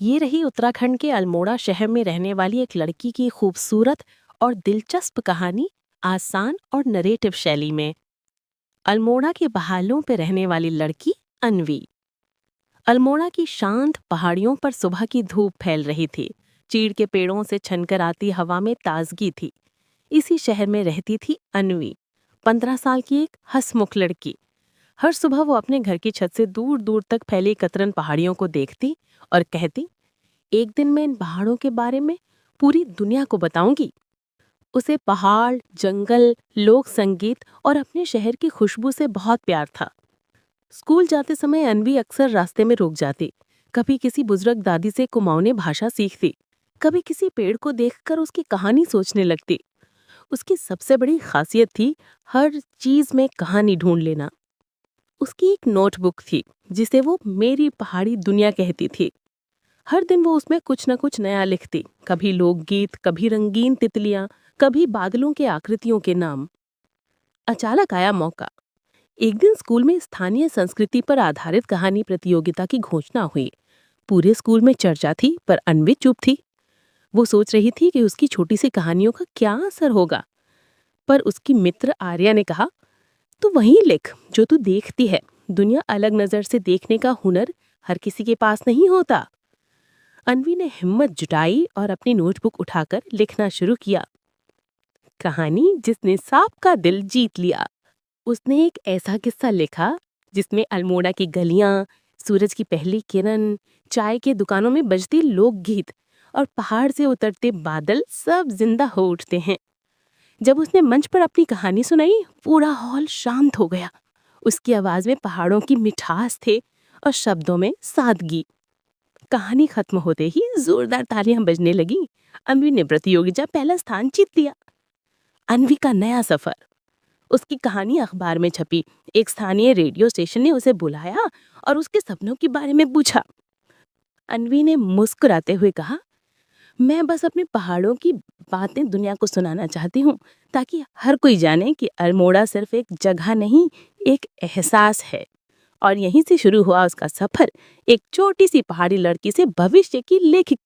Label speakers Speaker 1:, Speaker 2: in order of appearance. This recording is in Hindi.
Speaker 1: ये रही उत्तराखंड के अल्मोड़ा शहर में रहने वाली एक लड़की की खूबसूरत और दिलचस्प कहानी, आसान और नरेटिव शैली में। अल्मोड़ा के पहाड़ों पर रहने वाली लड़की अन्वी। अल्मोड़ा की शांत पहाड़ियों पर सुबह की धूप फैल रही थी। चीड़ के पेड़ों से छनकर आती हवा में ताजगी थी। इसी शहर में रहती थी अन्वी, 15 साल की एक हंसमुख लड़की। हर सुबह वो अपने घर की छत से दूर दूर तक फैली कतरन पहाड़ियों को देखती और कहती, एक दिन मैं इन पहाड़ों के बारे में पूरी दुनिया को बताऊंगी। उसे पहाड़, जंगल, लोक संगीत और अपने शहर की खुशबू से बहुत प्यार था। स्कूल जाते समय अन्वी अक्सर रास्ते में रुक जाती। कभी किसी बुजुर्ग दादी से कुमाऊनी भाषा सीखती, कभी किसी पेड़ को देखकर उसकी कहानी सोचने लगती। उसकी सबसे बड़ी खासियत थी हर चीज में कहानी ढूंढ लेना। उसकी एक नोटबुक थी जिसे वो मेरी पहाड़ी दुनिया कहती थी। हर दिन वो उसमें कुछ न कुछ नया लिखती, कभी लोकगीत, कभी रंगीन तितलियां, कभी बादलों के आकृतियों के नाम। अचानक आया मौका। एक दिन स्कूल में स्थानीय संस्कृति पर आधारित कहानी प्रतियोगिता की घोषणा हुई। पूरे स्कूल में चर्चा थी, पर अन्वी चुप थी। वो सोच रही थी कि उसकी छोटी सी कहानियों का क्या असर होगा। पर उसकी मित्र आर्या ने कहा, तू वही लिख जो तू देखती है। दुनिया अलग नजर से देखने का हुनर हर किसी के पास नहीं होता। अन्वी ने हिम्मत जुटाई और अपनी नोटबुक उठाकर लिखना शुरू किया। कहानी जिसने सांप का दिल जीत लिया। उसने एक ऐसा किस्सा लिखा जिसमें अल्मोड़ा की गलियां, सूरज की पहली किरण, चाय के दुकानों में बजती लोकगीत और पहाड़ से उतरते बादल सब जिंदा हो उठते हैं। जब उसने मंच पर अपनी कहानी सुनाई, पूरा हॉल शांत हो गया। उसकी आवाज में पहाड़ों की मिठास थे और शब्दों में सादगी। कहानी खत्म होते ही जोरदार तालियां बजने लगी। अन्वी ने प्रतियोगिता पहला स्थान जीत लिया। अन्वी का नया सफर। उसकी कहानी अखबार में छपी। एक स्थानीय रेडियो स्टेशन ने उसे बुलाया और उसके सपनों के बारे में पूछा। अन्वी ने मुस्कुराते हुए कहा, मैं बस अपने पहाड़ों की बातें दुनिया को सुनाना चाहती हूँ, ताकि हर कोई जाने कि अल्मोड़ा सिर्फ एक जगह नहीं, एक एहसास है। और यहीं से शुरू हुआ उसका सफर, एक छोटी सी पहाड़ी लड़की से भविष्य की लेखिका